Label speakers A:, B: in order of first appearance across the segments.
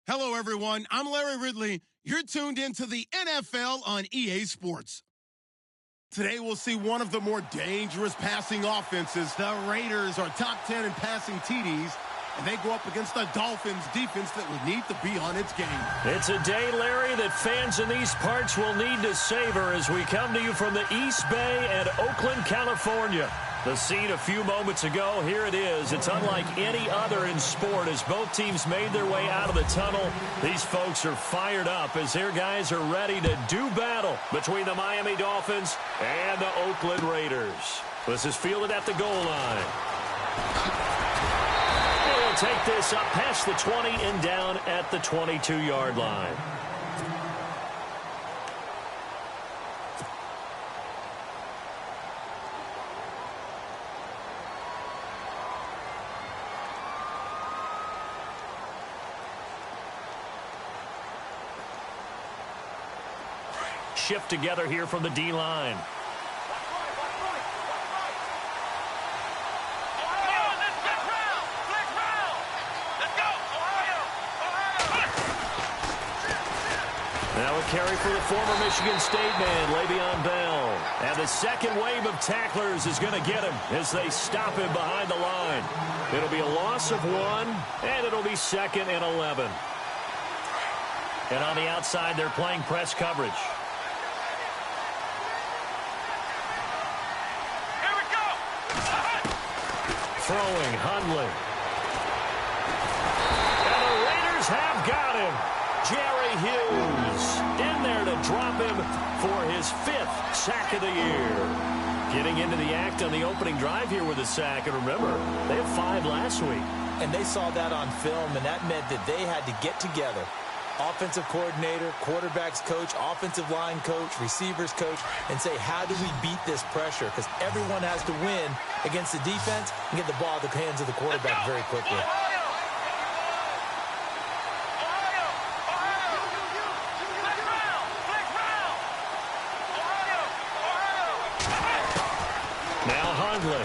A: Hello, everyone. I'm Larry Ridley. You're tuned into the NFL on EA Sports. Today, we'll see one of the more dangerous passing offenses. The Raiders are top 10 in passing TDs, and they go up against the Dolphins defense that would need to be on its game.
B: It's a day, Larry, that fans in these parts will need to savor as we come to you from the East Bay and Oakland, California. The scene a few moments ago, here it is. It's unlike any other in sport as both teams made their way out of the tunnel. These folks are fired up as their guys are ready to do battle between the Miami Dolphins and the Oakland Raiders. This is fielded at the goal line. They'll take this up past the 20 and down at the 22-yard line. Shift together here from the D-line. Now a carry for the former Michigan State man, Le'Veon Bell. And the second wave of tacklers is going to get him as they stop him behind the line. It'll be a loss of 1, and it'll be 2nd and 11. And on the outside, they're playing press coverage. Throwing, Hundley. And the Raiders have got him. Jerry Hughes in there to drop him for his 5th sack of the year. Getting into the act on the opening drive here with a sack. And remember, they had 5 last week.
C: And they saw that on film, and that meant that they had to get together. Offensive coordinator, quarterbacks coach, offensive line coach, receivers coach, and say, how do we beat this pressure? Because everyone has to win against the defense and get the ball at the hands of the quarterback very quickly.
B: Now Hundley.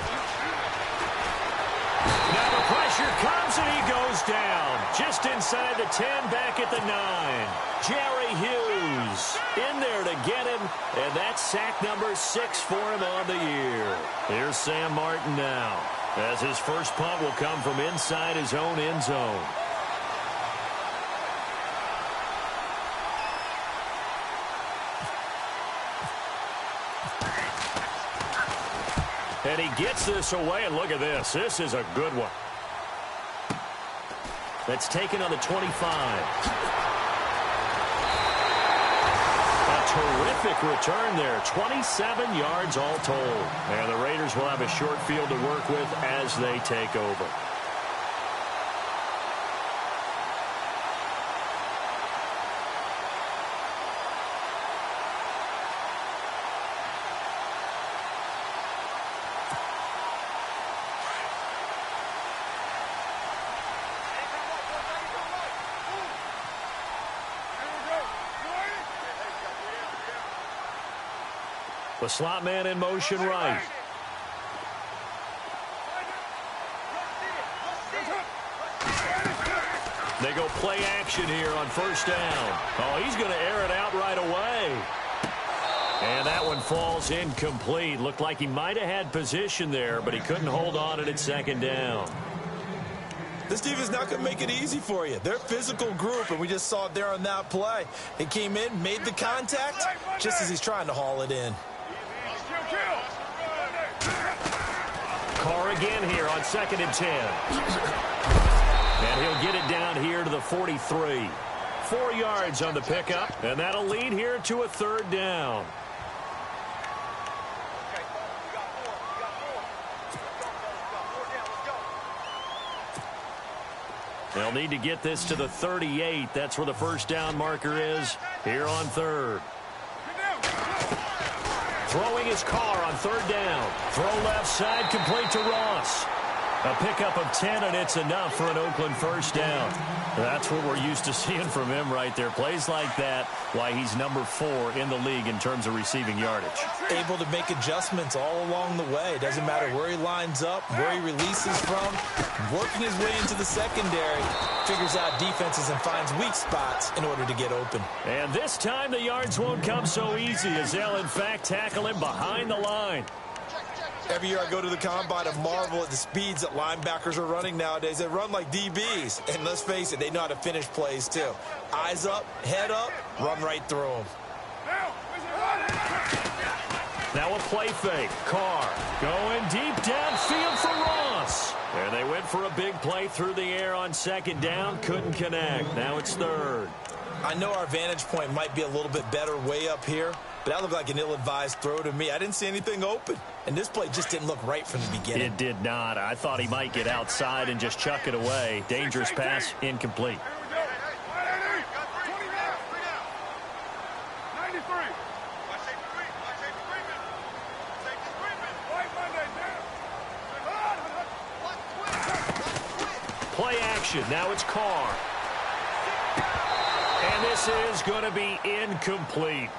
B: Now the pressure comes and he goes down. Just inside the 10, back at the 9. Jerry Hughes in there to get him, and that's sack number 6 for him on the year. Here's Sam Martin now, as his first punt will come from inside his own end zone. And he gets this away, and look at this. This is a good one. That's taken on the 25. A terrific return there. 27 yards all told. And the Raiders will have a short field to work with as they take over. The slot man in motion right. They go play action here on first down. Oh, he's going to air it out right away. And that one falls incomplete. Looked like he might have had position there, but he couldn't hold on at second down.
C: This defense is not going to make it easy for you. They're a physical group, and we just saw it there on that play. He came in, made the contact, just as he's trying to haul it in.
B: Carr again here on 2nd and 10. And he'll get it down here to the 43. 4 yards on the pickup, and that'll lead here to a 3rd down. They'll need to get this to the 38. That's where the first down marker is here on 3rd. Throwing his Carr on 3rd down. Throw left side, complete to Ross. A pickup of 10, and it's enough for an Oakland first down. That's what we're used to seeing from him right there. Plays like that, why he's number 4 in the league in terms of receiving yardage.
C: Able to make adjustments all along the way. Doesn't matter where he lines up, where he releases from. Working his way into the secondary. Figures out defenses and finds weak spots in order to get open.
B: And this time the yards won't come so easy as they'll, in fact, tackle him behind the line.
C: Every year I go to the combine and marvel at the speeds that linebackers are running nowadays. They run like DBs. And let's face it, they know how to finish plays too. Eyes up, head up, run right through them.
B: Now a play fake. Carr going deep downfield for Ross. And they went for a big play through the air on second down. Couldn't connect. Now it's third.
C: I know our vantage point might be a little bit better way up here, but that looked like an ill-advised throw to me. I didn't see anything open, and this play just didn't look right from the beginning.
B: It did not. I thought he might get outside and just chuck it away. Dangerous pass, incomplete. Play action. Now it's Carr. And this is going to be incomplete.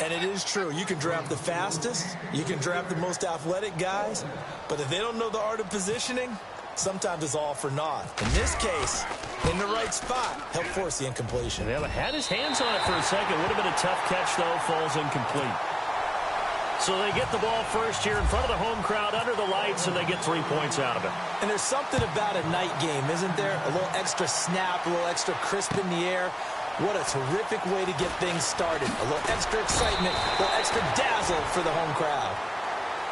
C: And it is true. You can draft the fastest. You can draft the most athletic guys. But if they don't know the art of positioning, sometimes it's all for naught. In this case, in the right spot, helped force the incompletion.
B: Yeah, but had his hands on it for a second. Would have been a tough catch, though. Falls incomplete. So they get the ball first here in front of the home crowd under the lights, and they get 3 points out of it.
C: And there's something about a night game, isn't there? A little extra snap, a little extra crisp in the air. What a terrific way to get things started. A little extra excitement, a little extra dazzle for the home crowd.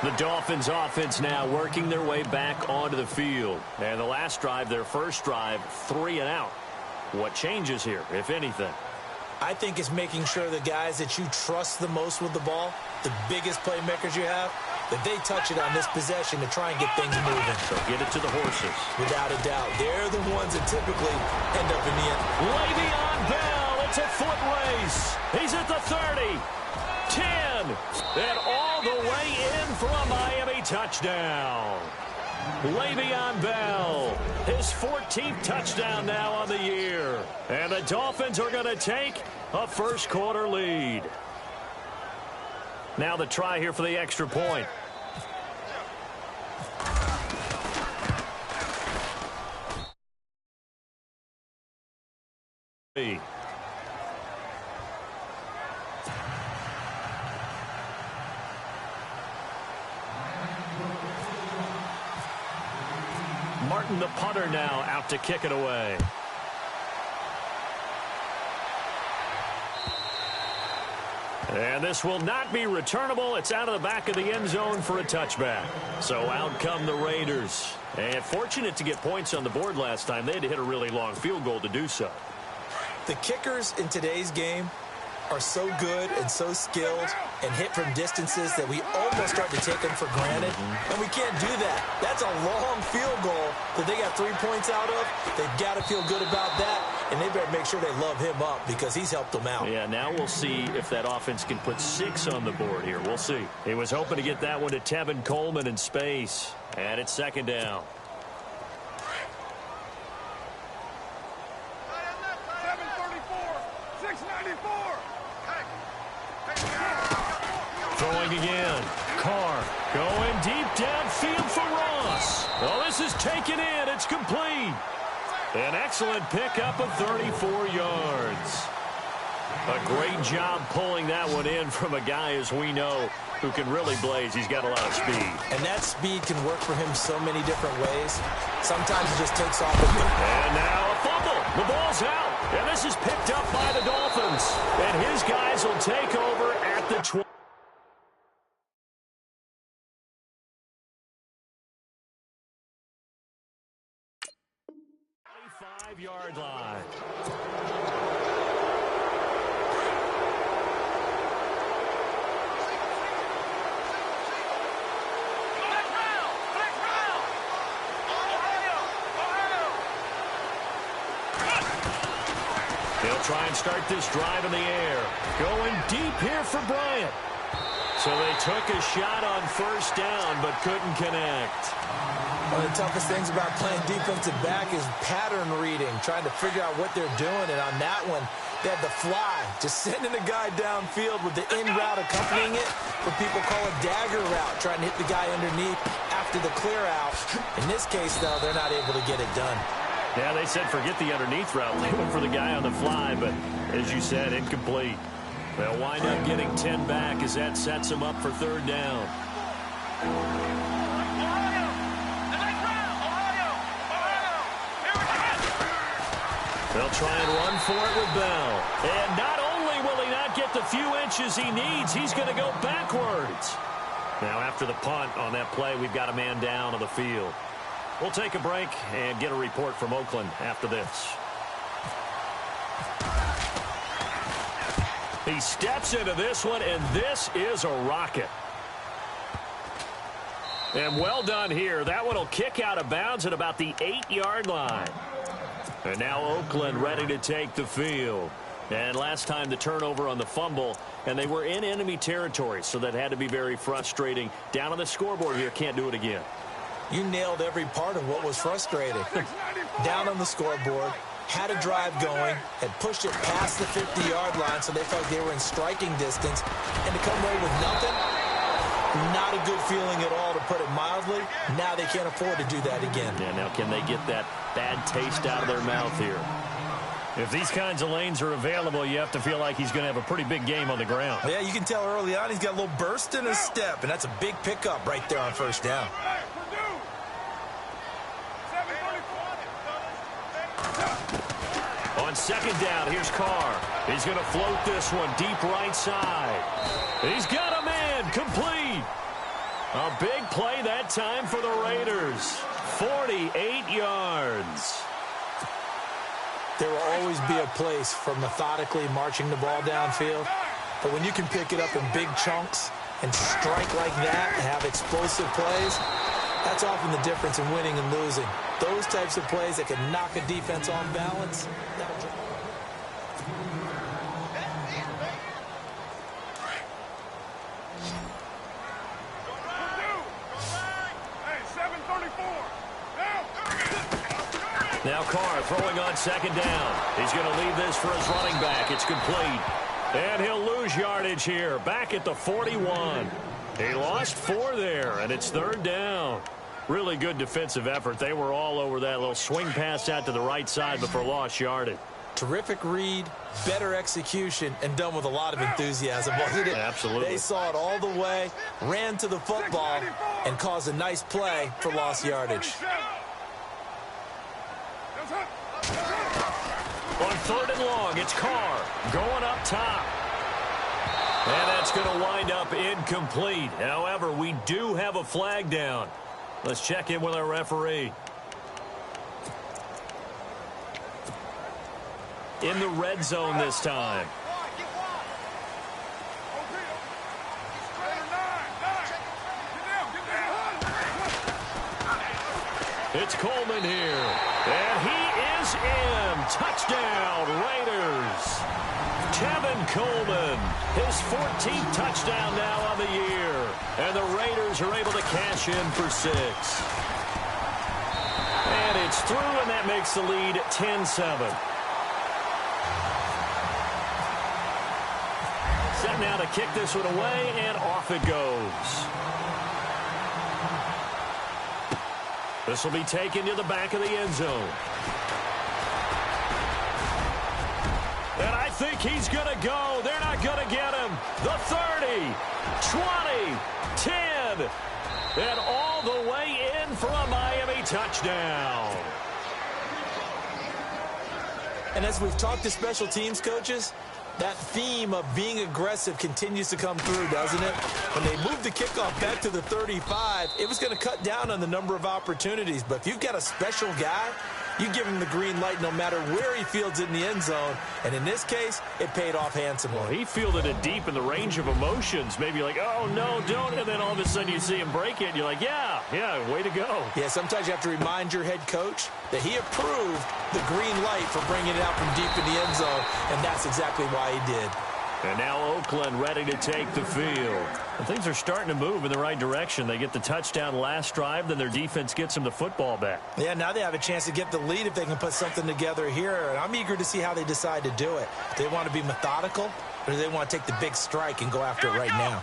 B: The Dolphins offense now working their way back onto the field. And the last drive, their first drive, 3 and out. What changes here, if anything?
C: I think it's making sure the guys that you trust the most with the ball, the biggest playmakers you have, that they touch it on this possession to try and get things moving.
B: So get it to the horses.
C: Without a doubt. They're the ones that typically end up in the end.
B: Le'Veon Bell, it's a foot race. He's at the 30, 10, and all the way in for a Miami touchdown. Le'Veon Bell, his 14th touchdown now on the year. And the Dolphins are going to take a first quarter lead. Now the try here for the extra point. Martin, the punter, now out to kick it away. And this will not be returnable. It's out of the back of the end zone for a touchback. So out come the Raiders. And fortunate to get points on the board last time. They had to hit a really long field goal to do so.
C: The kickers in today's game are so good and so skilled and hit from distances that we almost start to take them for granted. And we can't do that. That's a long field goal that they got 3 points out of. They've got to feel good about that, and they better make sure they love him up because he's helped them out.
B: Yeah, now we'll see if that offense can put 6 on the board here. We'll see. He was hoping to get that one to Tevin Coleman in space. And it's second down. Throwing again. Carr going deep downfield for Ross. Oh, this is taken in. It's complete. An excellent pickup of 34 yards. A great job pulling that one in from a guy, as we know, who can really blaze. He's got a lot of speed.
C: And that speed can work for him so many different ways. Sometimes it just takes off with him.
B: And now a fumble. The ball's out. And this is picked up by the Dolphins. And his guys will take over at the 20. 5-yard line. They'll try and start this drive in the air. Going deep here for Bryant. So they took a shot on first down but couldn't connect.
C: One of the toughest things about playing defensive back is pattern reading, trying to figure out what they're doing. And on that one, they had the fly, just sending a guy downfield with the in route accompanying it. What people call a dagger route, trying to hit the guy underneath after the clear out. In this case, though, they're not able to get it done.
B: Yeah, they said forget the underneath route. They went for the guy on the fly, but as you said, incomplete. They'll wind up getting 10 back as that sets them up for third down. They'll try and run for it with Bell. And not only will he not get the few inches he needs, he's going to go backwards. Now, after the punt on that play, we've got a man down on the field. We'll take a break and get a report from Oakland after this. He steps into this one, and this is a rocket. And well done here. That one will kick out of bounds at about the 8-yard line. And now Oakland ready to take the field. And last time the turnover on the fumble, and they were in enemy territory, so that had to be very frustrating. Down on the scoreboard here, can't do it again.
C: You nailed every part of what was frustrating. Down on the scoreboard, had a drive going, had pushed it past the 50-yard line, so they felt they were in striking distance, and to come away with nothing, not a good feeling at all, to put it mildly. Now they can't afford to do that again.
B: Yeah, now can they get that bad taste out of their mouth here? If these kinds of lanes are available, you have to feel like he's going to have a pretty big game on the ground.
C: Yeah, you can tell early on he's got a little burst in his step, and that's a big pickup right there on first down.
B: On second down, here's Carr. He's going to float this one deep right side. He's got a man, complete. A big play that time for the Raiders. 48 yards.
C: There will always be a place for methodically marching the ball downfield. But when you can pick it up in big chunks and strike like that and have explosive plays, that's often the difference in winning and losing. Those types of plays that can knock a defense off balance.
B: Now Carr throwing on second down. He's going to leave this for his running back. It's complete. And he'll lose yardage here. Back at the 41. He lost 4 there, and it's third down. Really good defensive effort. They were all over that little swing pass out to the right side before lost yardage.
C: Terrific read, better execution, and done with a lot of enthusiasm, wasn't it?
B: Absolutely.
C: They saw it all the way, ran to the football, and caused a nice play for lost yardage.
B: On third and long, it's Carr going up top. And that's going to wind up incomplete. However, we do have a flag down. Let's check in with our referee. In the red zone this time. It's Coleman here. And he is in. Touchdown, Raiders. Tevin Coleman, his 14th touchdown now on the year. And the Raiders are able to cash in for 6. And it's through, and that makes the lead 10-7. Set now to kick this one away, and off it goes. This will be taken to the back of the end zone. And I think he's going to go. They're not going to get him. The 30, 20, 10, and all the way in for a Miami touchdown.
C: And as we've talked to special teams coaches, that theme of being aggressive continues to come through, doesn't it? When they moved the kickoff back to the 35, it was going to cut down on the number of opportunities. But if you've got a special guy, you give him the green light no matter where he fields it in the end zone. And in this case, it paid off handsomely.
B: Well, he fielded it deep in the range of emotions. Maybe like, oh, no, don't. And then all of a sudden you see him break it. And you're like, yeah, way to go.
C: Yeah, sometimes you have to remind your head coach that he approved the green light for bringing it out from deep in the end zone. And that's exactly why he did.
B: And now Oakland ready to take the field. And things are starting to move in the right direction. They get the touchdown last drive, then their defense gets them the football back.
C: Yeah, now they have a chance to get the lead if they can put something together here. And I'm eager to see how they decide to do it. Do they want to be methodical, or do they want to take the big strike and go after it right now?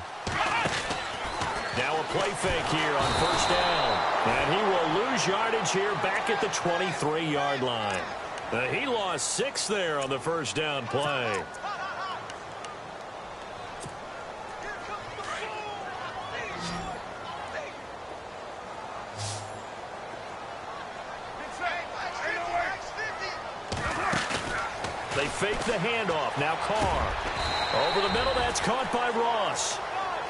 B: Now a play fake here on first down. And he will lose yardage here back at the 23-yard line. He lost 6 there on the first down play. They fake the handoff. Now Carr. Over the middle, that's caught by Ross.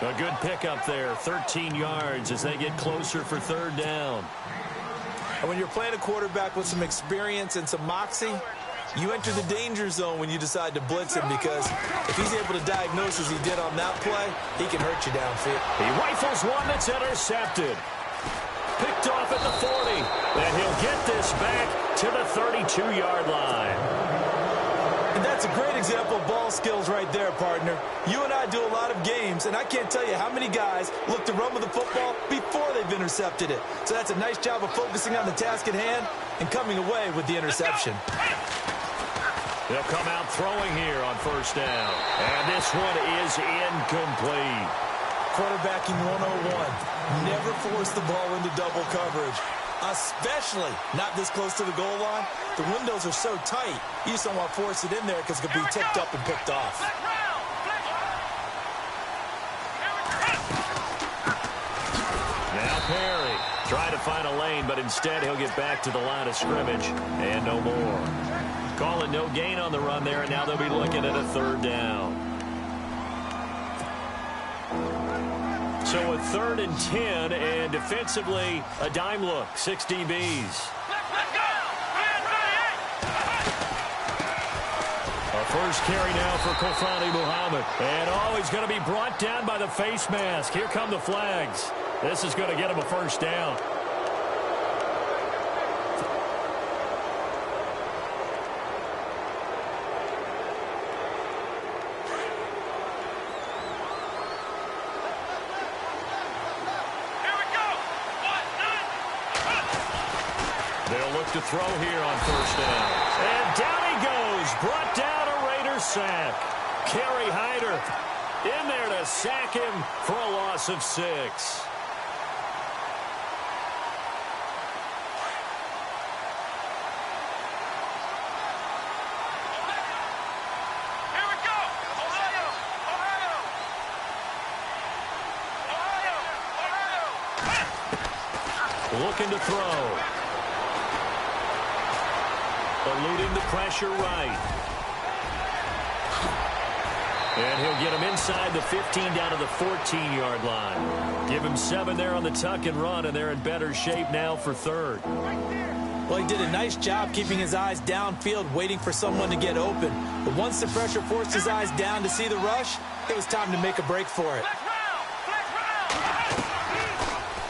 B: A good pickup there, 13 yards as they get closer for third down.
C: And when you're playing a quarterback with some experience and some moxie, you enter the danger zone when you decide to blitz him, because if he's able to diagnose as he did on that play, he can hurt you downfield.
B: He rifles one that's intercepted. Picked off at the 40. And he'll get this back to the 32-yard line.
C: And that's a great example of ball skills right there, partner. You and I do a lot of games, and I can't tell you how many guys look to run with the football before they've intercepted it. So that's a nice job of focusing on the task at hand and coming away with the interception.
B: They'll come out throwing here on first down. And this one is incomplete. Quarterbacking
C: 101. Never force the ball into double coverage, especially not this close to the goal line. The windows are so tight, you just don't want to force it in there because it could be tipped up and picked off.
B: Now Perry trying to find a lane, but instead he'll get back to the line of scrimmage and no more. Calling no gain on the run there, and now they'll be looking at a third down. So a 3rd and 10, and defensively a dime look, 6 DBs. A first carry now for Kofani Muhammad. And he's going to be brought down by the face mask. Here come the flags. This is going to get him a first down. To throw here on first down. And down he goes. Brought down a Raider sack. Kerry Hyder in there to sack him for a loss of 6.
D: Here we go. Ohio.
B: Looking to throw. Eluding the pressure right. And he'll get him inside the 15 down to the 14-yard line. Give him 7 there on the tuck and run, and they're in better shape now for third.
C: Well, he did a nice job keeping his eyes downfield, waiting for someone to get open. But once the pressure forced his eyes down to see the rush, it was time to make a break for it.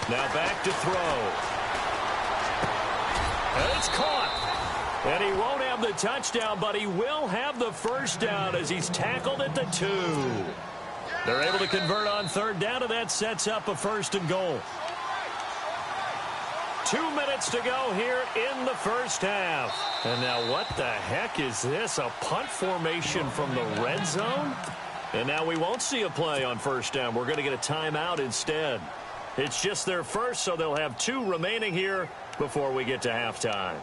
B: Now back to throw. And it's caught. And he won't have the touchdown, but he will have the first down as he's tackled at the 2. They're able to convert on third down, and that sets up a 1st and goal. 2 minutes to go here in the first half. And now what the heck is this? A punt formation from the red zone? And now we won't see a play on first down. We're going to get a timeout instead. It's just their first, so they'll have 2 remaining here before we get to halftime.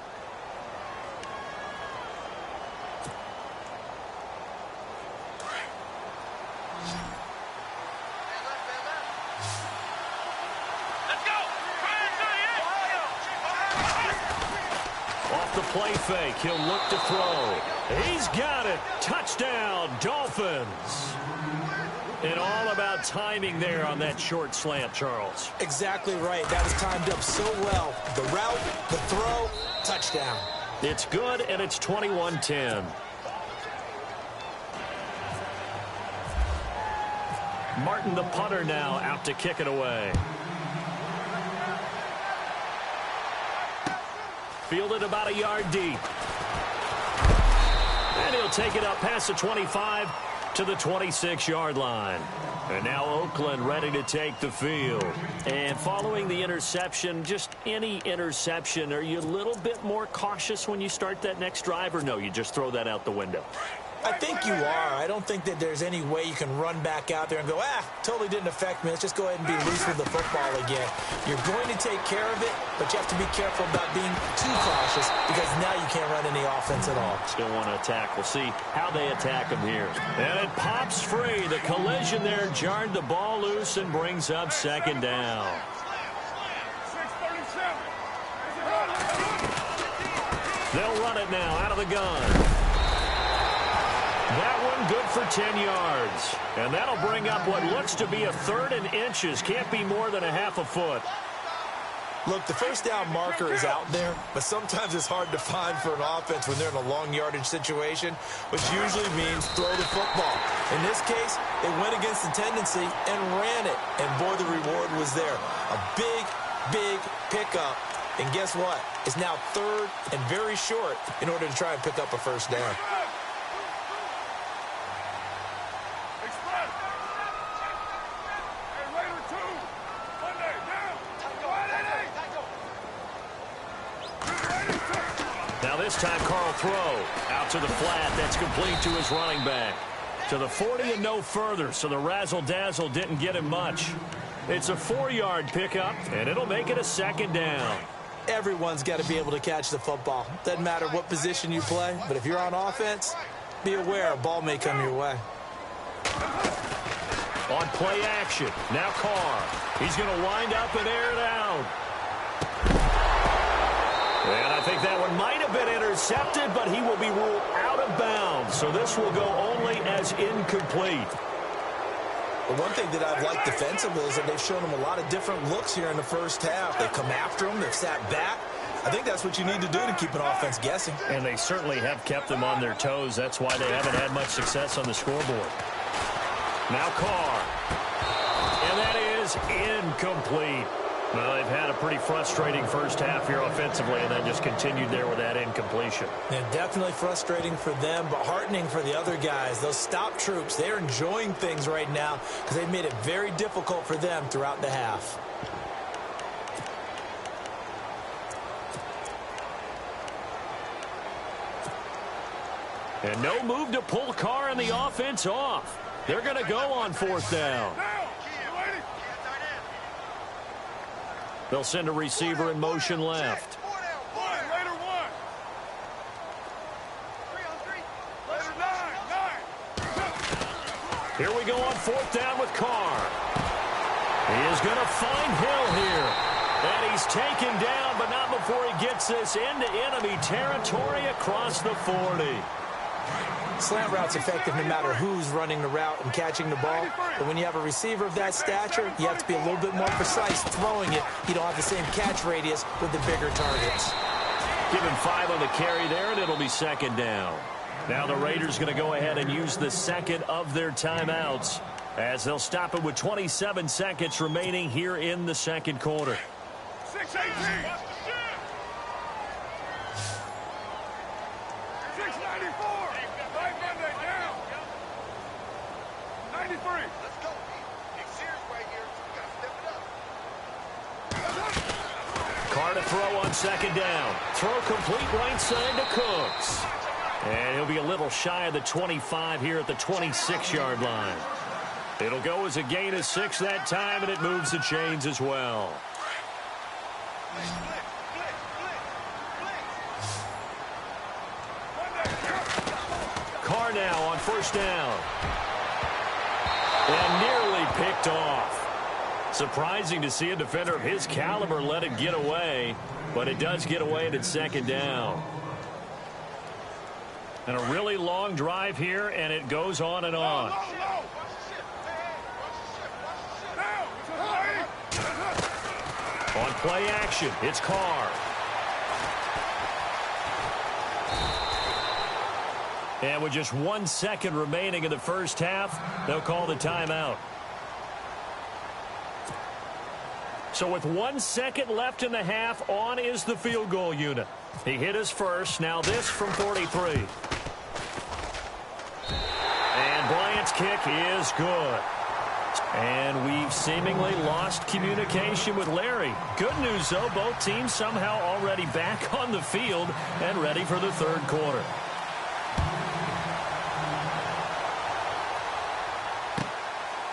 B: Off the play fake, he'll look to throw. He's got it. Touchdown, Dolphins. And all about timing there on that short slant, Charles.
C: Exactly right. That was timed up so well. The route, the throw, touchdown.
B: It's good, and it's 21-10. Martin, the punter, now out to kick it away. Fielded about a yard deep. And he'll take it up past the 25 to the 26-yard line. And now Oakland ready to take the field. And following the interception, just any interception, are you a little bit more cautious when you start that next drive, or no, you just throw that out the window?
C: I think you are. I don't think that there's any way you can run back out there and go, totally didn't affect me. Let's just go ahead and be loose with the football again. You're going to take care of it, but you have to be careful about being too cautious because now you can't run any offense at all.
B: Still want to attack. We'll see how they attack him here. And it pops free. The collision there jarred the ball loose and brings up second down. They'll run it now out of the gun. That one good for 10 yards. And that'll bring up what looks to be a 3rd and inches. Can't be more than a half a foot.
C: Look, the first down marker is out there, but sometimes it's hard to find for an offense when they're in a long yardage situation, which usually means throw the football. In this case, they went against the tendency and ran it. And boy, the reward was there. A big, big pickup. And guess what? It's now 3rd and very short in order to try and pick up a first down.
B: Now this time, Carl throw out to the flat. That's complete to his running back. To the 40 and no further, so the razzle-dazzle didn't get him much. It's a 4-yard pickup, and it'll make it a second down.
C: Everyone's got to be able to catch the football. Doesn't matter what position you play, but if you're on offense, be aware a ball may come your way.
B: On play action, now Carr. He's going to wind up and air it out. And I think that one might have been intercepted, but he will be ruled out of bounds. So this will go only as incomplete.
C: The one thing that I've liked defensively is that they've shown him a lot of different looks here in the first half. They've come after him. They've sat back. I think that's what you need to do to keep an offense guessing.
B: And they certainly have kept them on their toes. That's why they haven't had much success on the scoreboard. Now Carr. And that is incomplete. Well, they've had a pretty frustrating first half here offensively and then just continued there with that incompletion.
C: And definitely frustrating for them, but heartening for the other guys. Those stop troops, they're enjoying things right now because they've made it very difficult for them throughout the half.
B: And no move to pull Carr and the offense off. They're going to go on 4th down. They'll send a receiver in motion left. Here we go on 4th down with Carr. He is going to find Hill here. And he's taken down, but not before he gets this into enemy territory across the 40.
C: Slant route's effective no matter who's running the route and catching the ball. But when you have a receiver of that stature, you have to be a little bit more precise throwing it. You don't have the same catch radius with the bigger targets.
B: Give him 5 on the carry there, and it'll be second down. Now the Raiders going to go ahead and use the second of their timeouts as they'll stop it with 27 seconds remaining here in the second quarter.
D: 6-18. 694. Right Monday down. 93. Let's go. Big series right here. We gotta step it up.
B: Carr to throw on second down. Throw complete right side to Cooks. And he'll be a little shy of the 25 here at the 26-yard line. It'll go as a gain of 6 that time, and it moves the chains as well. Carr now on first down. And nearly picked off. Surprising to see a defender of his caliber let it get away, but it does get away and it's second down. And a really long drive here, and it goes on and on. On play action, it's Carr. And with just 1 second remaining in the first half, they'll call the timeout. So with 1 second left in the half, on is the field goal unit. He hit his first. Now this from 43. And Bryant's kick is good. And we've seemingly lost communication with Larry. Good news, though, both teams somehow already back on the field and ready for the third quarter.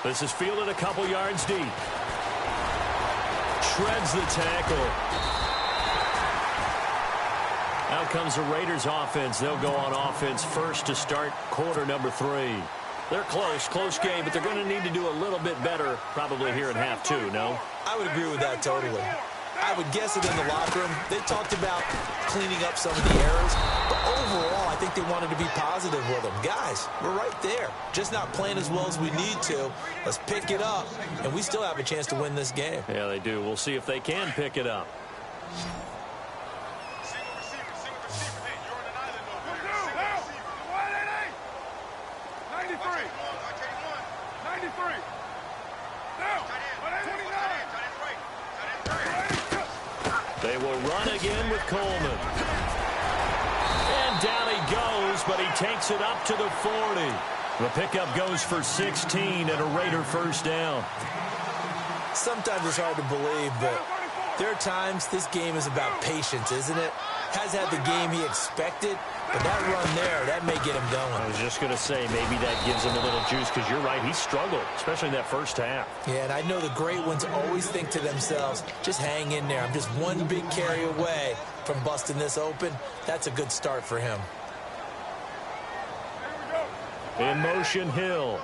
B: This is fielded a couple yards deep. Shreds the tackle. Out comes the Raiders offense. They'll go on offense first to start quarter number 3. They're close game, but they're going to need to do a little bit better probably here in half 2, no?
C: I would agree with that totally. I would guess it in the locker room. They talked about cleaning up some of the errors, but overall, I think they wanted to be positive with them. Guys, we're right there. Just not playing as well as we need to. Let's pick it up, and we still have a chance to win this game.
B: Yeah, they do. We'll see if they can pick it up. They will run again with Coleman. And down he goes, but he takes it up to the 40. The pickup goes for 16 and a Raider first down.
C: Sometimes it's hard to believe, but there are times this game is about patience, isn't it? Has had the game he expected, but that run there, that may get him going.
B: I was just going to say, maybe that gives him a little juice, because you're right, he struggled, especially in that first half.
C: Yeah, and I know the great ones always think to themselves, just hang in there. I'm just one big carry away from busting this open. That's a good start for him.
B: In motion, Hill.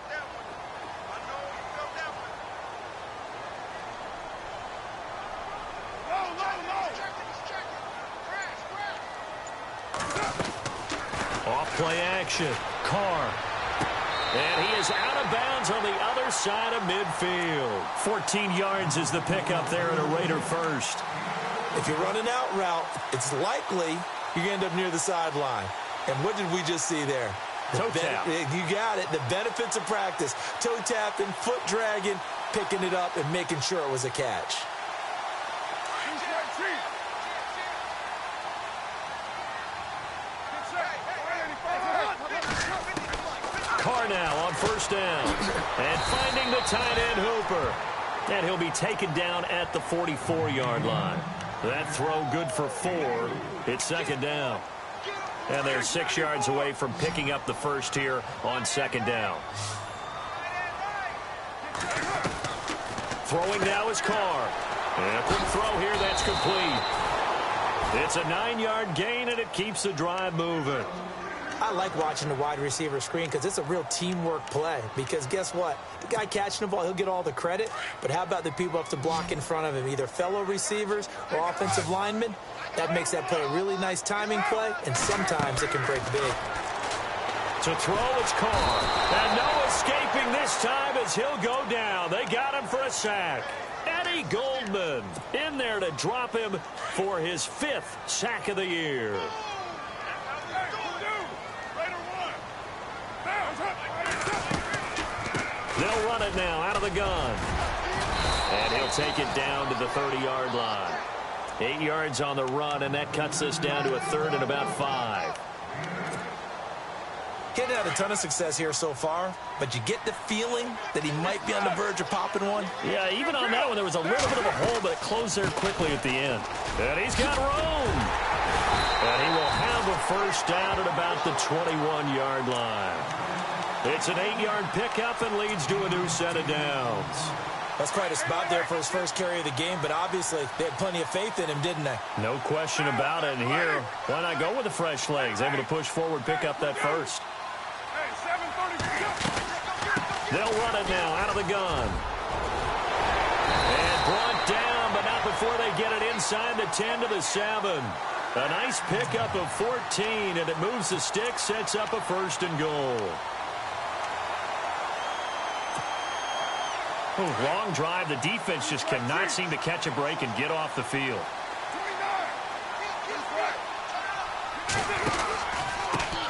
B: Off-play action. Carr. And he is out of bounds on the other side of midfield. 14 yards is the pickup there at a Raider first.
C: If you're running out route, it's likely you're going to end up near the sideline. And what did we just see there?
B: Toe tap.
C: You got it. The benefits of practice. Toe tapping, foot dragging, picking it up, and making sure it was a catch.
B: Carr now on first down. And finding the tight end Hooper. And he'll be taken down at the 44-yard line. That throw good for 4. It's second down. And they're 6 yards away from picking up the first here on second down. Throwing now is Carr. And a quick throw here that's complete. It's a 9-yard gain, and it keeps the drive moving.
C: I like watching the wide receiver screen because it's a real teamwork play. Because guess what? The guy catching the ball, he'll get all the credit. But how about the people up to block in front of him, either fellow receivers or offensive linemen? That makes that play a really nice timing play, and sometimes it can break big.
B: To throw, it's Carr. And no escaping this time as he'll go down. They got him for a sack. Eddie Goldman in there to drop him for his 5th sack of the year. They'll run it now out of the gun. And he'll take it down to the 30-yard line. 8 yards on the run, and that cuts us down to a 3rd and about 5.
C: Getting had a ton of success here so far, but you get the feeling that he might be on the verge of popping one.
B: Yeah, even on that one, there was a little bit of a hole, but it closed there quickly at the end. And he's got room. And he will have a first down at about the 21-yard line. It's an 8-yard pickup and leads to a new set of downs.
C: That's quite a spot there for his first carry of the game, but obviously they had plenty of faith in him, didn't they?
B: No question about it. And here, why not go with the fresh legs? Able to push forward, pick up that first. They'll run it now out of the gun. And brought down, but not before they get it inside the 10 to the 7. A nice pickup of 14, and it moves the stick, sets up a 1st and goal. Long drive. The defense just cannot seem to catch a break and get off the field.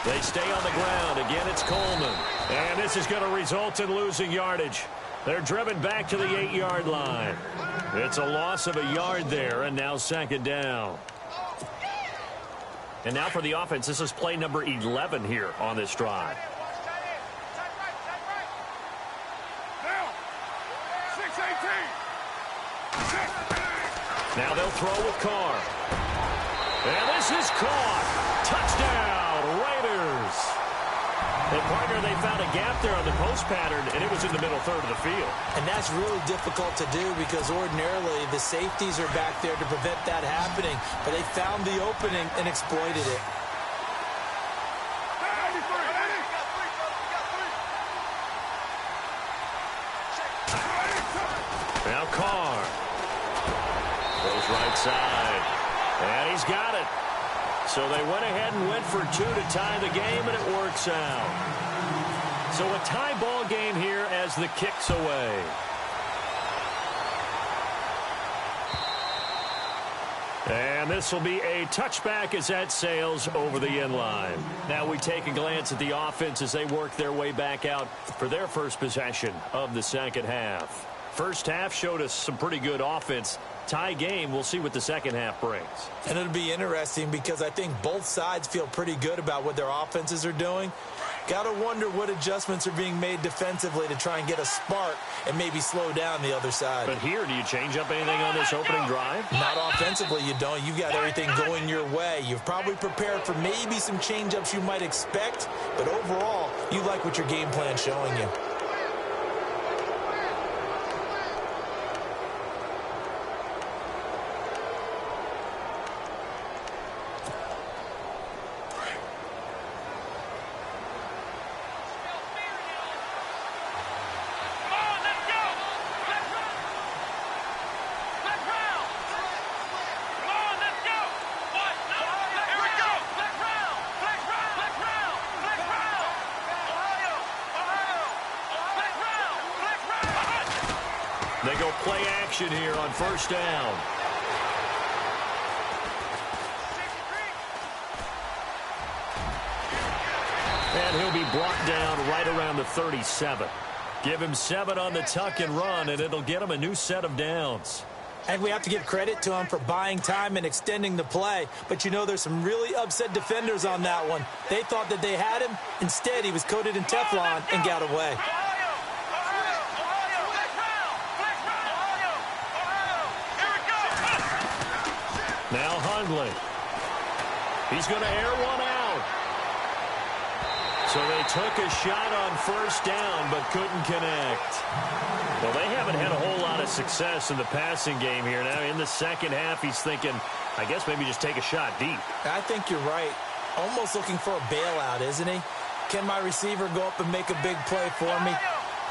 B: They stay on the ground. Again, it's Coleman. And this is going to result in losing yardage. They're driven back to the 8-yard line. It's a loss of a yard there, and now second down. And now for the offense, this is play number 11 here on this drive. Now they'll throw with Carr. And this is caught. Touchdown, Raiders. And partner, they found a gap there on the post pattern, and it was in the middle third of the field.
C: And that's really difficult to do because ordinarily the safeties are back there to prevent that happening. But they found the opening and exploited it.
B: Now Carr. Goes right side. And he's got it. So they went ahead and went for two to tie the game, and it works out. So a tie ball game here as the kick's away. And this will be a touchback as that sails over the end line. Now we take a glance at the offense as they work their way back out for their first possession of the second half. First half showed us some pretty good offense. Tie game, we'll see what the second half brings.
C: And it'll be interesting because I think both sides feel pretty good about what their offenses are doing. Got to wonder what adjustments are being made defensively to try and get a spark and maybe slow down the other side.
B: But here, do you change up anything on this opening drive?
C: Not offensively, you don't. You've got everything going your way. You've probably prepared for maybe some change-ups you might expect, but overall, you like what your game plan's showing you.
B: They go play action here on first down. And he'll be brought down right around the 37. Give him 7 on the tuck and run, and it'll get him a new set of downs.
C: And we have to give credit to him for buying time and extending the play. But you know, there's some really upset defenders on that one. They thought that they had him. Instead, he was coated in Teflon and got away.
B: Now Hundley. He's going to air one out. So they took a shot on first down but couldn't connect. Well, they haven't had a whole lot of success in the passing game here. Now in the second half, he's thinking, I guess maybe just take a shot deep.
C: I think you're right. Almost looking for a bailout, isn't he? Can my receiver go up and make a big play for me?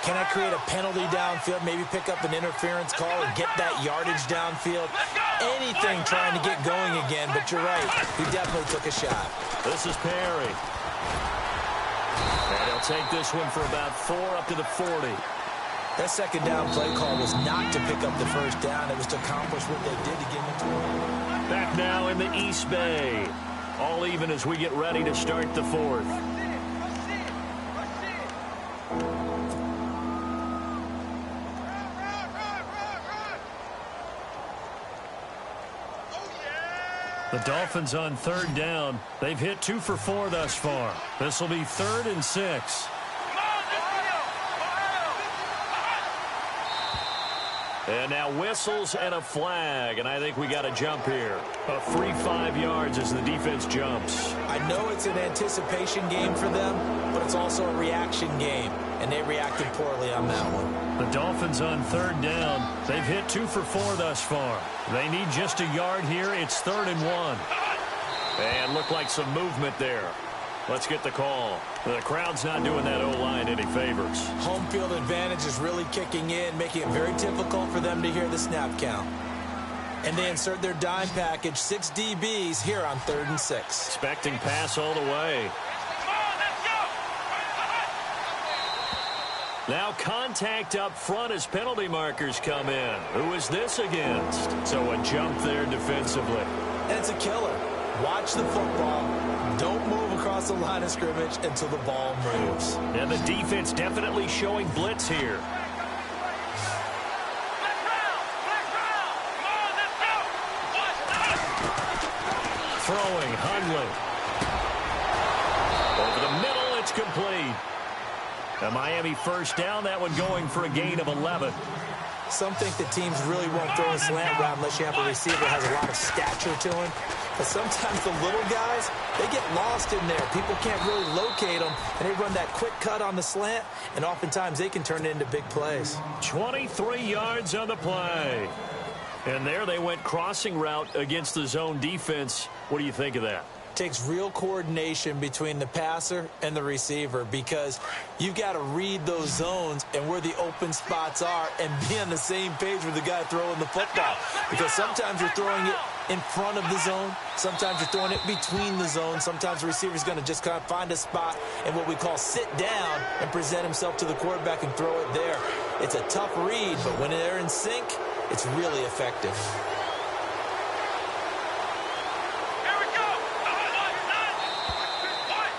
C: Can I create a penalty downfield, maybe pick up an interference call and get that yardage downfield? Anything trying to get going again, but you're right. He definitely took a shot.
B: This is Perry. And he'll take this one for about 4 up to the 40.
C: That second down play call was not to pick up the first down. It was to accomplish what they did to get into it.
B: Back now in the East Bay. All even as we get ready to start the fourth. The Dolphins on third down. They've hit 2 for 4 thus far. This will be 3rd and 6. And now whistles and a flag, and I think we got a jump here. A free 5 yards as the defense jumps.
C: I know it's an anticipation game for them, but it's also a reaction game, and they reacted poorly on that one.
B: The Dolphins on third down. They've hit 2 for 4 thus far. They need just a yard here. It's 3rd and 1. And looked like some movement there. Let's get the call. The crowd's not doing that O-line any favors.
C: Home field advantage is really kicking in, making it very difficult for them to hear the snap count. And they insert their dime package, 6 DBs here on 3rd and 6.
B: Expecting pass all the way. Now contact up front as penalty markers come in. Who is this against? So a jump there defensively.
C: And it's a killer. Watch the football. Don't move across the line of scrimmage until the ball moves.
B: And the defense definitely showing blitz here. Throwing, Hundley. Over the middle, it's complete. A Miami first down, that one going for a gain of 11.
C: Some think that teams really won't throw a slant route unless you have a receiver that has a lot of stature to him. But sometimes the little guys, they get lost in there. People can't really locate them, and they run that quick cut on the slant, and oftentimes they can turn it into big plays.
B: 23 yards on the play. And there they went crossing route against the zone defense. What do you think of that?
C: Takes real coordination between the passer and the receiver because you've got to read those zones and where the open spots are and be on the same page with the guy throwing the football. Because sometimes you're throwing it in front of the zone. Sometimes you're throwing it between the zones. Sometimes the receiver's going to just kind of find a spot and what we call sit down and present himself to the quarterback and throw it there. It's a tough read, but when they're in sync, it's really effective.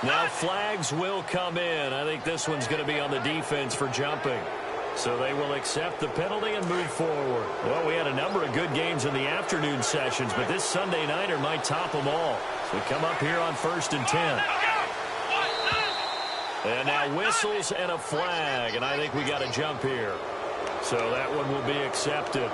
B: Now flags will come in. I think this one's going to be on the defense for jumping. So they will accept the penalty and move forward. Well, we had a number of good games in the afternoon sessions, but this Sunday nighter might top them all. So we come up here on 1st and 10. And now whistles and a flag, and I think we got a jump here. So that one will be accepted.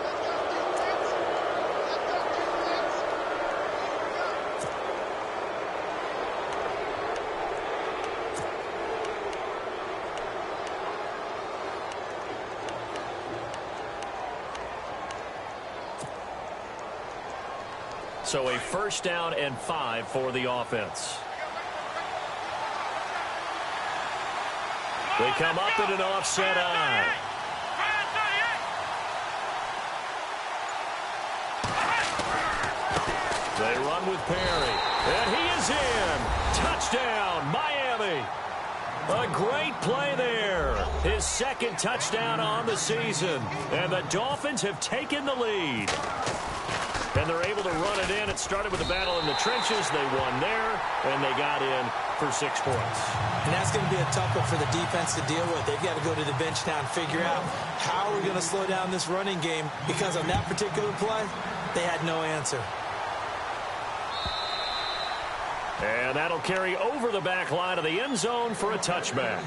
B: So a 1st down and 5 for the offense. They come up in an offset eye. They run with Perry. And he is in. Touchdown, Miami. A great play there. His 2nd touchdown on the season. And the Dolphins have taken the lead. And they're able to run it in. It started with a battle in the trenches. They won there, and they got in for 6 points.
C: And that's going to be a tough one for the defense to deal with. They've got to go to the bench now and figure out how we're going to slow down this running game because on that particular play, they had no answer.
B: And that'll carry over the back line of the end zone for a touchback.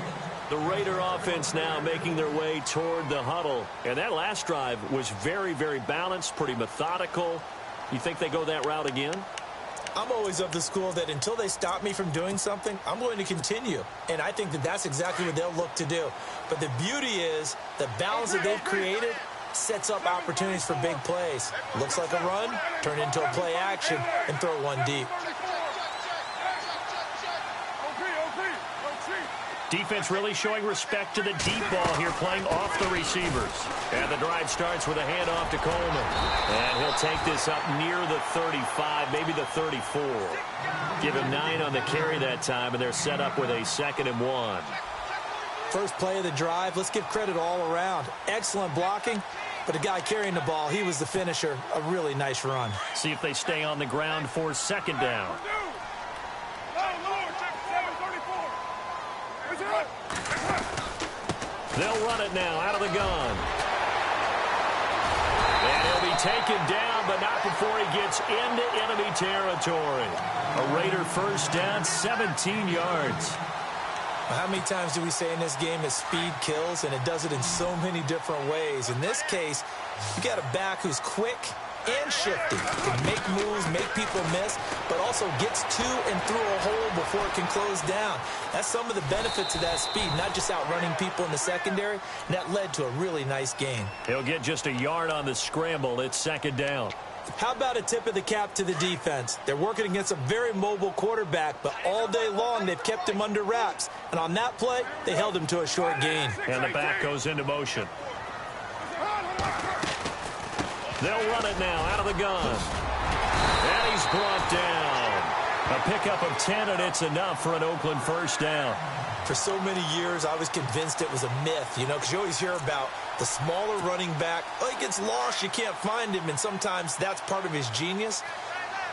B: The Raider offense now making their way toward the huddle. And that last drive was very, very balanced, pretty methodical. You think they go that route again?
C: I'm always of the school that until they stop me from doing something, I'm going to continue. And I think that that's exactly what they'll look to do. But the beauty is the balance that they've created sets up opportunities for big plays. Looks like a run, turn into a play action, and throw one deep.
B: Defense really showing respect to the deep ball here, playing off the receivers. And the drive starts with a handoff to Coleman. And he'll take this up near the 35, maybe the 34. Give him 9 on the carry that time, and they're set up with a 2nd and 1.
C: First play of the drive, let's give credit all around. Excellent blocking, but the guy carrying the ball, he was the finisher. A really nice run.
B: See if they stay on the ground for 2nd down. They'll run it now out of the gun. And he'll be taken down, but not before he gets into enemy territory. A Raider 1st down, 17 yards.
C: How many times do we say in this game that speed kills, and it does it in so many different ways? In this case, you got a back who's quick and shifty, can make moves, make people miss, but also gets to and through a hole before it can close down. That's some of the benefits of that speed, not just outrunning people in the secondary, and that led to a really nice gain.
B: He'll get just a yard on the scramble. It's 2nd down.
C: How about a tip of the cap to the defense? They're working against a very mobile quarterback, but all day long they've kept him under wraps. And on that play, they held him to a short gain.
B: And the back goes into motion. They'll run it now out of the gun. And he's brought down. A pickup of 10, and it's enough for an Oakland 1st down.
C: For so many years, I was convinced it was a myth, because you always hear about the smaller running back. Oh, he gets lost, you can't find him, and sometimes that's part of his genius.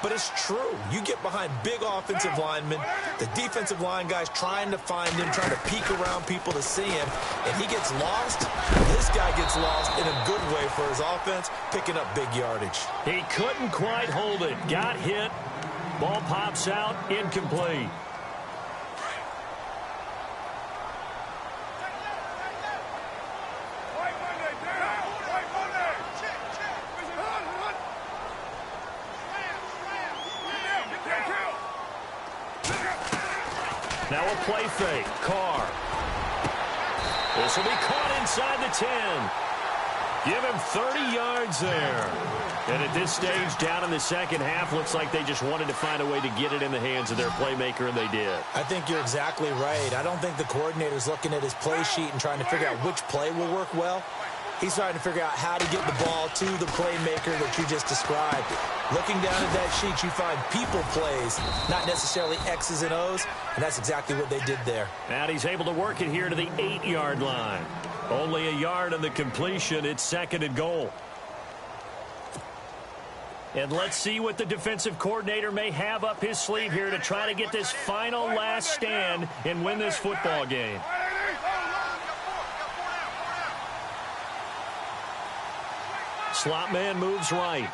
C: But it's true. You get behind big offensive linemen, the defensive line guys trying to find him, trying to peek around people to see him, and he gets lost. This guy gets lost in a good way for his offense, picking up big yardage.
B: He couldn't quite hold it. Got hit. Ball pops out, incomplete.
D: White Monday down. White Monday.
B: Now a play fake. Carr. This will be caught inside the 10. Give him 30 yards there. And at this stage, down in the second half, looks like they just wanted to find a way to get it in the hands of their playmaker, and they did.
C: I think you're exactly right. I don't think the coordinator's looking at his play sheet and trying to figure out which play will work well. He's trying to figure out how to get the ball to the playmaker that you just described. Looking down at that sheet, you find people plays, not necessarily X's and O's, and that's exactly what they did there.
B: And he's able to work it here to the 8-yard line. Only a yard on the completion. It's 2nd and goal. And let's see what the defensive coordinator may have up his sleeve here to try to get this final last stand and win this football game. Slot man moves right.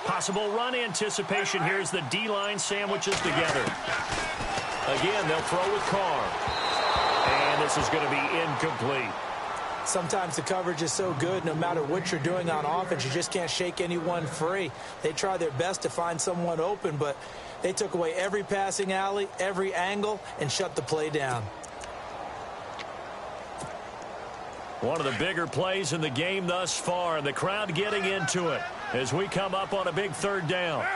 B: Possible run anticipation here as the D-line sandwiches together. Again, they'll throw with Carr. And this is going to be incomplete.
C: Sometimes the coverage is so good, no matter what you're doing on offense, you just can't shake anyone free. They try their best to find someone open, but they took away every passing alley, every angle, and shut the play down.
B: One of the bigger plays in the game thus far, and the crowd getting into it as we come up on a big 3rd down.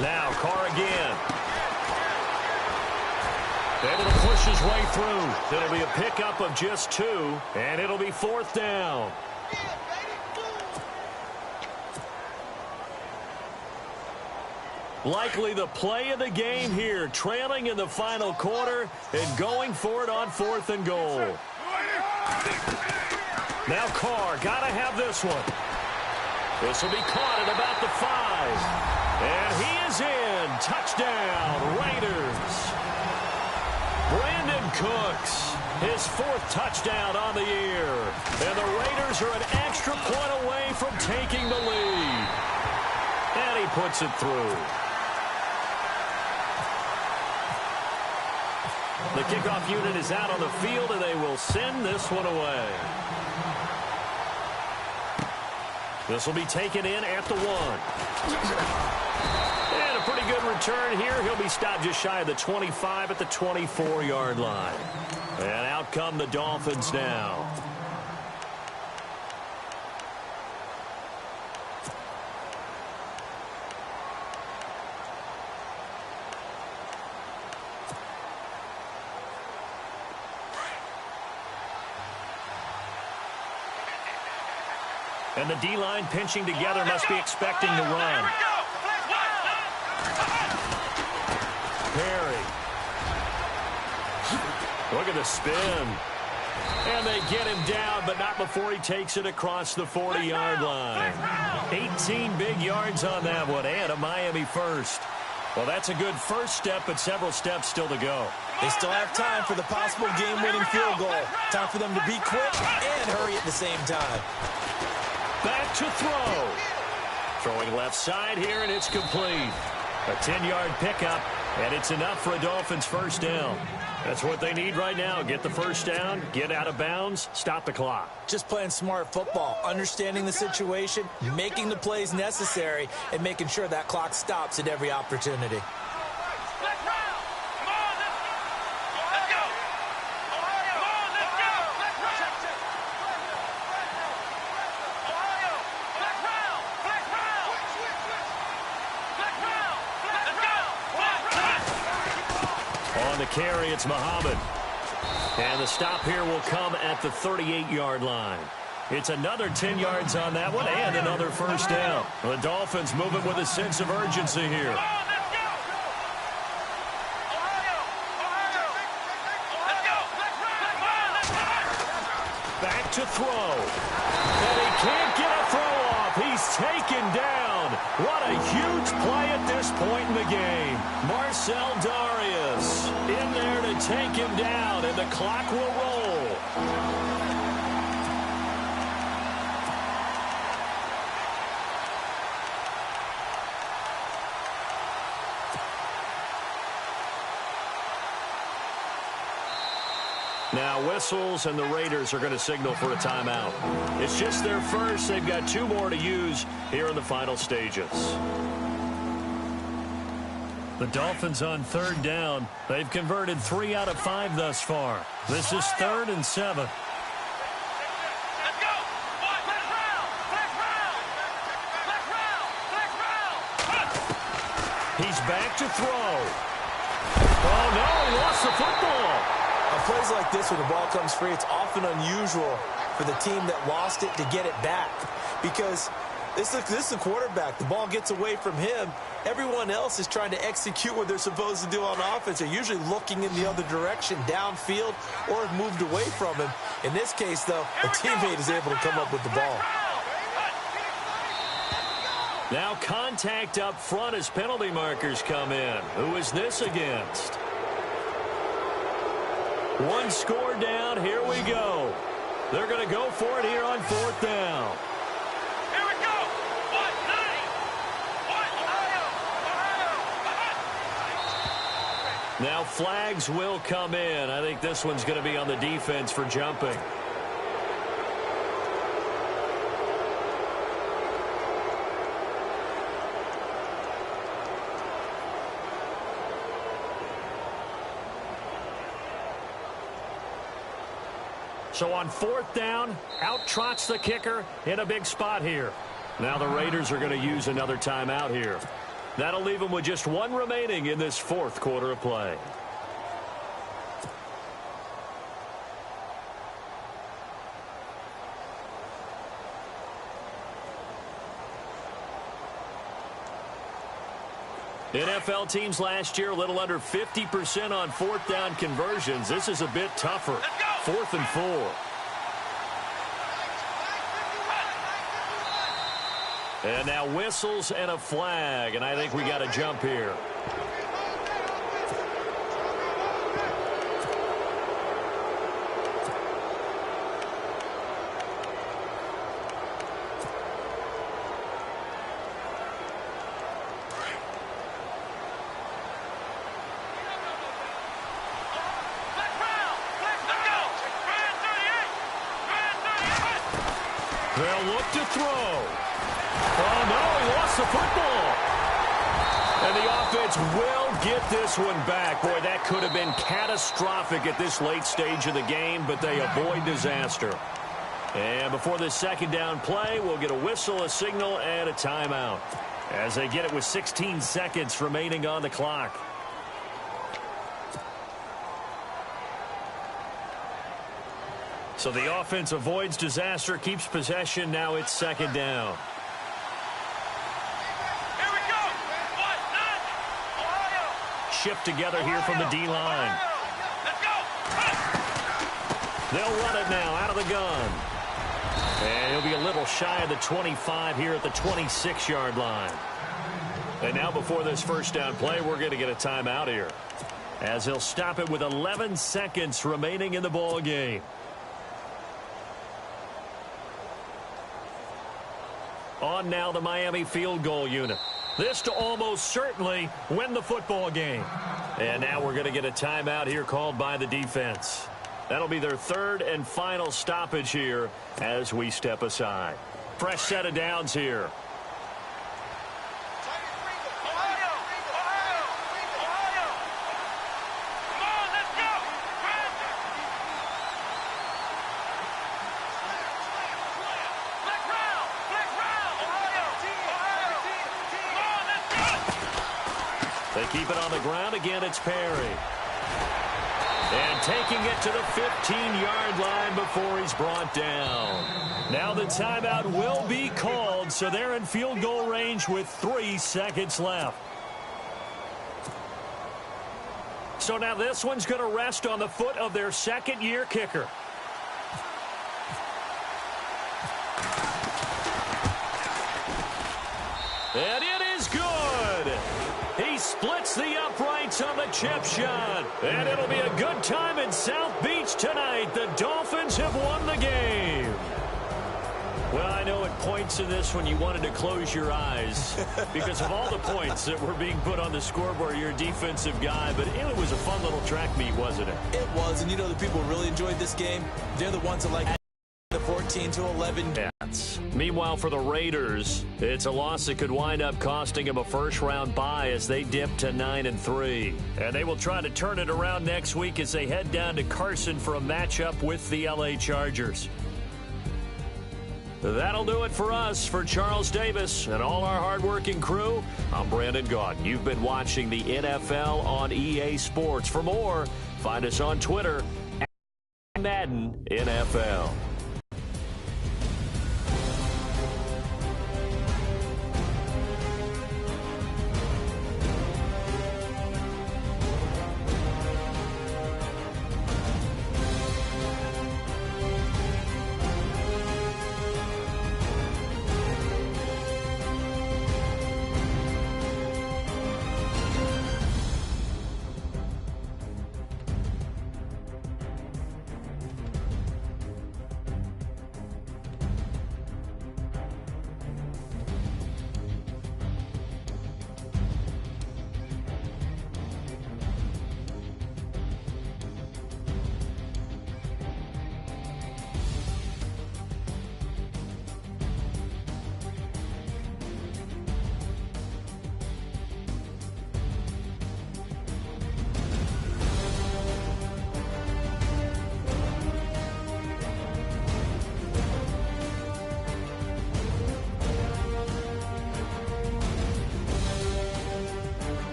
B: Now Carr again. Able to push his way through. It'll be a pickup of just 2, and it'll be 4th down. Likely the play of the game here, trailing in the final quarter and going for it on 4th and goal. Now Carr, got to have this one. This will be caught at about the 5. And he is in. Touchdown, Raiders. Brandon Cooks, his 4th touchdown on the year. And the Raiders are an extra point away from taking the lead. And he puts it through. The kickoff unit is out on the field, and they will send this one away. This will be taken in at the 1. And a pretty good return here. He'll be stopped just shy of the 25 at the 24-yard line. And out come the Dolphins now. And the D-line pinching together must be expecting to run. Perry. Look at the spin. And they get him down, but not before he takes it across the 40-yard line. 18 big yards on that one, and a Miami first. Well, that's a good first step, but several steps still to go.
C: They still have time for the possible game-winning field goal. Time for them to be quick and hurry at the same time.
B: Back to throw. Throwing left side here, and it's complete. A 10-yard pickup, and it's enough for a Dolphins first down. That's what they need right now. Get the first down, get out of bounds, stop the clock.
C: Just playing smart football, understanding the situation, making the plays necessary, and making sure that clock stops at every opportunity.
B: Carry, it's Muhammad. And the stop here will come at the 38-yard line. It's another 10 yards on that one and another first down. The Dolphins moving with a sense of urgency here. Back to throw. And he can't get a throw off. He's taken down. What a huge play at this point in the game. Marcel Darius in there to take him down, and the clock will roll. Now whistles, and the Raiders are going to signal for a timeout. It's just their first. They've got 2 more to use here in the final stages. The Dolphins on 3rd down. They've converted 3 out of 5 thus far. This is 3rd and 7. He's back to throw. Oh, no, he lost the football.
C: On plays like this, when the ball comes free, it's often unusual for the team that lost it to get it back. Because this is a quarterback. The ball gets away from him. Everyone else is trying to execute what they're supposed to do on offense. They're usually looking in the other direction, downfield, or have moved away from him. In this case, though, a teammate is able to come up with the ball.
B: Now contact up front as penalty markers come in. Who is this against? 1 score down. Here we go. They're going to go for it here on 4th down.
D: Here we go. 1-9.
B: Now flags will come in. I think this one's going to be on the defense for jumping. So on 4th down, out trots the kicker in a big spot here. Now the Raiders are going to use another timeout here. That'll leave them with just 1 remaining in this 4th quarter of play. NFL teams last year a little under 50% on 4th down conversions. This is a bit tougher. 4th and 4. And now whistles and a flag, and I think we got a jump here. They'll look to throw. Oh, no, he lost the football. And the offense will get this one back. Boy, that could have been catastrophic at this late stage of the game, but they avoid disaster. And before this 2nd down play, we'll get a whistle, a signal, and a timeout as they get it with 16 seconds remaining on the clock. So the offense avoids disaster, keeps possession. Now it's 2nd down.
D: Here we go. 1-9. Ohio.
B: Shift together here from the D-line.
D: Let's go.
B: They'll run it now out of the gun. And he'll be a little shy of the 25 here at the 26-yard line. And now before this 1st down play, we're going to get a timeout here, as he'll stop it with 11 seconds remaining in the ball game. On now the Miami field goal unit. This to almost certainly win the football game. And now we're going to get a timeout here called by the defense. That'll be their 3rd and final stoppage here as we step aside. Fresh set of downs here. They keep it on the ground. Again, it's Perry. And taking it to the 15-yard line before he's brought down. Now the timeout will be called, so they're in field goal range with 3 seconds left. So now this one's going to rest on the foot of their 2nd-year kicker. And it is good. He splits the uprights on the chip shot. And it'll be a good time in South Beach tonight. The Dolphins have won the game. Well, Well, I know at points in this when you wanted to close your eyes because of all the points that were being put on the scoreboard. You're a defensive guy, but it was a fun little track meet, wasn't it?
C: It was, and you know the people who really enjoyed this game? They're the ones that like the 14-11.
B: Meanwhile, for the Raiders, it's a loss that could wind up costing them a first-round bye as they dip to 9-3. And they will try to turn it around next week as they head down to Carson for a matchup with the LA Chargers. That'll do it for us. For Charles Davis and all our hardworking crew, I'm Brandon Gaudin. You've been watching the NFL on EA Sports. For more, find us on Twitter @MaddenNFL.